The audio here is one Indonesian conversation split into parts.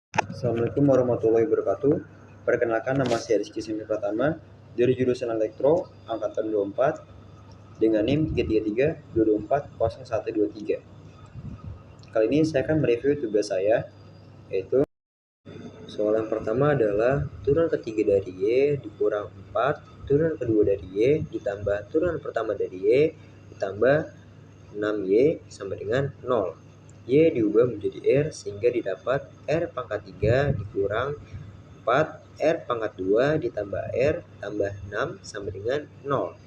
Assalamualaikum warahmatullahi wabarakatuh. Perkenalkan, nama saya Rizky Simi Pratama dari jurusan Elektro angkatan 24 dengan NIM 333-224-0123. Kali ini saya akan mereview tugas saya, yaitu soal yang pertama adalah turunan ketiga dari Y dikurang 4, turunan kedua dari Y ditambah turunan pertama dari Y ditambah 6Y sama dengan 0. Y diubah menjadi R sehingga didapat R pangkat 3 dikurang 4 R pangkat 2 ditambah R tambah 6 sama dengan 0.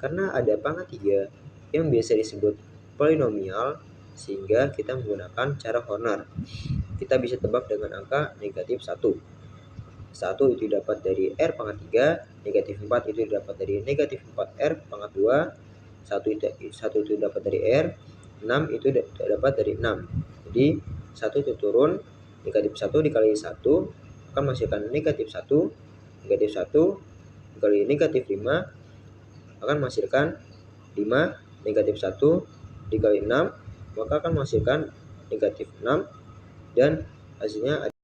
Karena ada pangkat 3 yang biasa disebut polinomial, sehingga kita menggunakan cara Horner. Kita bisa tebak dengan angka negatif 1. 1 itu dapat dari R pangkat 3, negatif 4 itu dapat dari negatif 4R pangkat 2, 1 itu dapat dari R, 6 itu dapat dari 6. Jadi 1 itu turun, negatif 1 dikali 1 akan menghasilkan negatif 1, negatif 1 dikali negatif 5 akan menghasilkan 5, negatif 1 dikali 6 maka akan menghasilkan negatif 6 dan hasilnya ada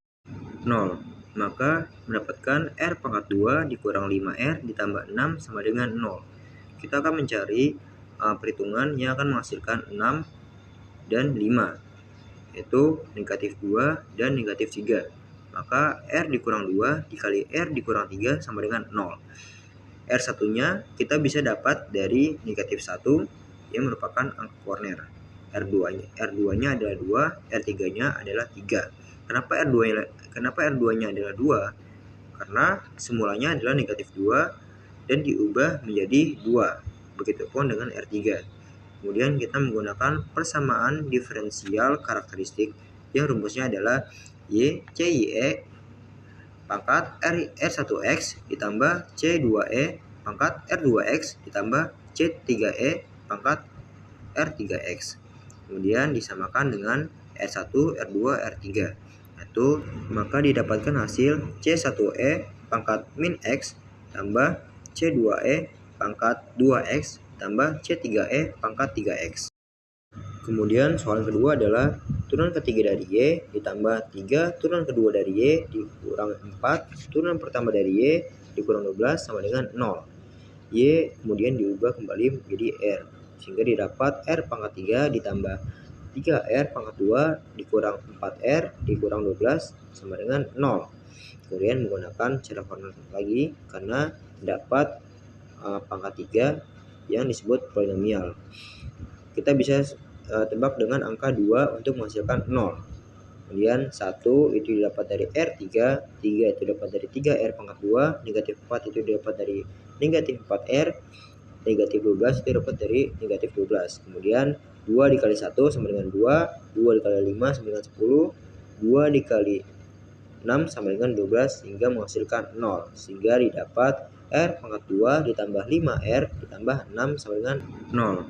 0. Maka mendapatkan R pangkat 2 dikurang 5R ditambah 6 sama dengan 0. Kita akan mencari perhitungan yang akan menghasilkan 6 dan 5, yaitu negatif 2 dan negatif 3. Maka R dikurang 2 dikali R dikurang 3 sama dengan 0. R satunya kita bisa dapat dari negatif 1 yang merupakan angka Horner. R2-nya adalah 2, R3-nya adalah 3. Kenapa R2-nya adalah 2? Karena semulanya adalah negatif 2 dan diubah menjadi 2. Begitupun dengan R3. Kemudian kita menggunakan persamaan diferensial karakteristik yang rumusnya adalah YCYE pangkat R1X ditambah C2E pangkat R2X ditambah C3E pangkat R3X. Kemudian disamakan dengan R1, R2, R3. Maka didapatkan hasil C1E pangkat min X tambah C2E pangkat 2X tambah C3E pangkat 3X. Kemudian soal kedua adalah turunan ketiga dari Y ditambah 3 turunan kedua dari Y dikurang 4 turunan pertama dari Y dikurang 12 sama dengan 0. Y kemudian diubah kembali menjadi R sehingga didapat R pangkat 3 ditambah 3R pangkat 2 dikurang 4R dikurang 12 sama dengan 0. Kemudian menggunakan cara Horner lagi karena dapat pangkat 3 yang disebut polinomial. Kita bisa tebak dengan angka 2 untuk menghasilkan 0. Kemudian 1 itu didapat dari R3, 3 itu dapat dari 3R pangkat 2, negatif 4 itu didapat dari negatif 4R, negatif 12 itu dapat dari negatif 12. Kemudian 2 dikali 1 sama dengan 2, 2 dikali 5 sama dengan 10, 2 dikali 6 sama dengan 12 sehingga menghasilkan 0. Sehingga didapat R pangkat 2 ditambah 5R ditambah 6 sama dengan 0.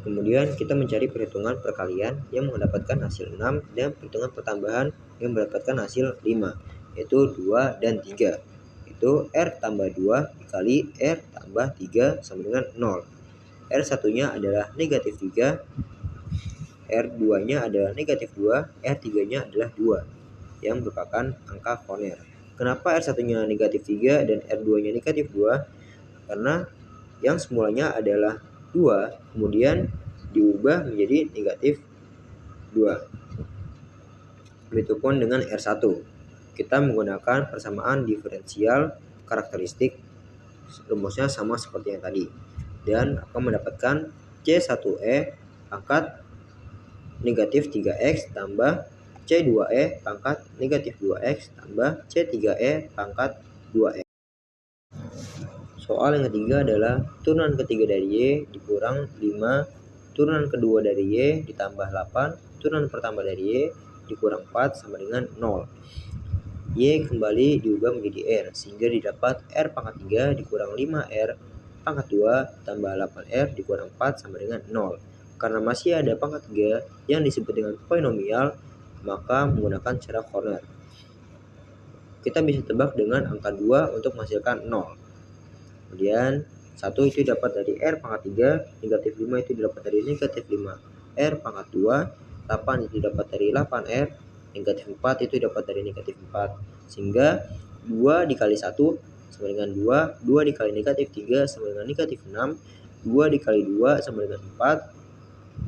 Kemudian kita mencari perhitungan perkalian yang mendapatkan hasil 6 dan perhitungan pertambahan yang mendapatkan hasil 5, yaitu 2 dan 3. Itu R tambah 2 dikali R tambah 3 sama dengan 0. R satunya adalah negatif 3, R2-nya adalah negatif 2, R3-nya adalah 2, yang merupakan angka Horner. Kenapa R satunya negatif 3 dan R2-nya negatif 2? Karena yang semulanya adalah 2, kemudian diubah menjadi negatif 2. Begitupun dengan R1. Kita menggunakan persamaan diferensial karakteristik, rumusnya sama seperti yang tadi, dan akan mendapatkan C1E pangkat negatif 3X tambah C2E pangkat negatif 2X tambah C3E pangkat 2X. Soal yang ketiga adalah turunan ketiga dari Y dikurang 5, turunan kedua dari Y ditambah 8, turunan pertama dari Y dikurang 4 sama dengan 0. Y kembali diubah menjadi R sehingga didapat R pangkat 3 dikurang 5R pangkat 2 tambah 8R dikurang 4 sama dengan 0. Karena masih ada pangkat 3 yang disebut dengan polinomial, maka menggunakan cara Horner. Kita bisa tebak dengan angka 2 untuk menghasilkan 0. Kemudian 1 itu dapat dari R pangkat 3, negatif 5 itu dapat dari negatif 5R pangkat 2, 8 itu dapat dari 8R, negatif 4 itu dapat dari negatif 4. Sehingga 2 dikali 1 sama dengan 2, 2 dikali negatif 3 sama dengan negatif 6, 2 dikali 2 sama dengan 4,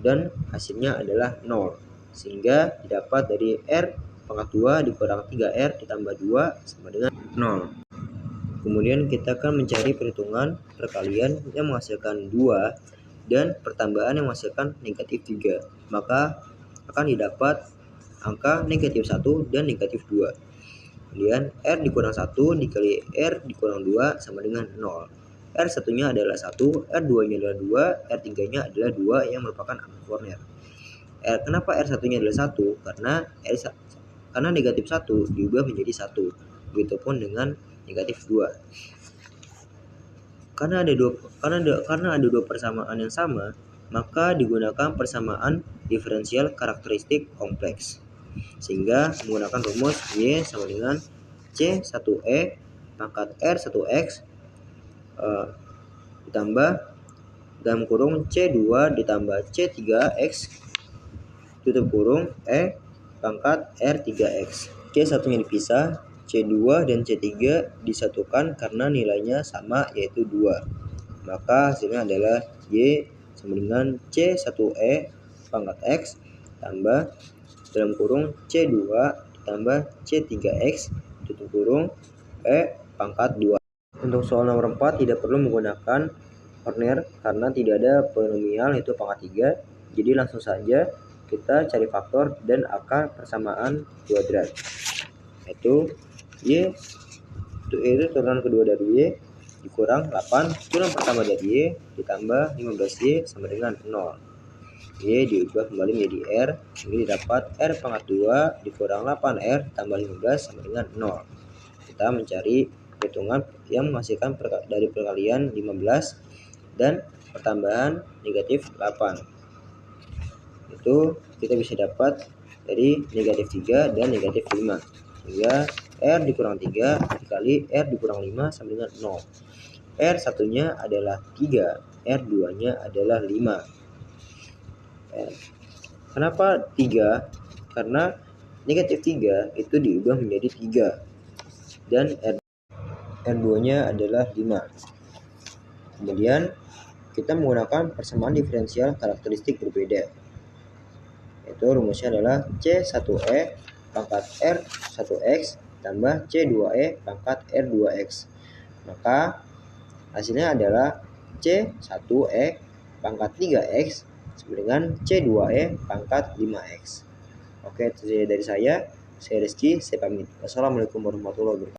dan hasilnya adalah 0. Sehingga didapat dari R pangkat 2 dikurang 3R ditambah 2 sama dengan 0. Kemudian kita akan mencari perhitungan perkalian yang menghasilkan 2 dan pertambahan yang menghasilkan negatif 3. Maka akan didapat angka negatif 1 dan negatif 2. Kemudian R dikurang 1 dikali R dikurang 2 sama dengan 0. R satunya adalah 1, R2 nya adalah 2, R3 nya adalah 2 yang merupakan angka Corner. Kenapa R satunya adalah 1? Karena negatif 1 diubah menjadi 1. Begitupun dengan negatif 2. Karena ada dua persamaan yang sama, maka digunakan persamaan diferensial karakteristik kompleks. Sehingga menggunakan rumus Y sama dengan C1E pangkat R1X ditambah dalam kurung C2 ditambah C3X tutup kurung E pangkat R3X. C1-nya dipisah, C2 dan C3 disatukan karena nilainya sama yaitu 2. Maka hasilnya adalah Y sama dengan C1E pangkat X tambah dalam kurung C2 ditambah C3X tutup kurung E pangkat 2. Untuk soal nomor 4 tidak perlu menggunakan Corner karena tidak ada polinomial yaitu pangkat 3. Jadi langsung saja kita cari faktor dan akar persamaan kuadrat. Yaitu Y itu turunan kedua dari Y dikurang 8 turunan pertama dari Y ditambah 15Y sama dengan 0. Y diubah kembali menjadi R, ini didapat R pangkat 2 dikurang 8R tambah 15 sama dengan 0. Kita mencari perhitungan yang menghasilkan dari perkalian 15 dan pertambahan negatif 8. Itu kita bisa dapat dari negatif 3 dan negatif 5. Sehingga R dikurang 3 dikali R dikurang 5 sama dengan 0. R satunya adalah 3, R2 nya adalah 5. Kenapa 3? Karena negatif 3 itu diubah menjadi 3 dan R2 nya adalah 5. Kemudian kita menggunakan persamaan diferensial karakteristik berbeda, yaitu rumusnya adalah C1E pangkat R1X tambah C2E pangkat R2X. Maka hasilnya adalah C1E pangkat 3X sama dengan C2E pangkat 5X. Oke, itu saja dari saya. Saya Rizky, saya pamit. Wassalamualaikum warahmatullahi wabarakatuh.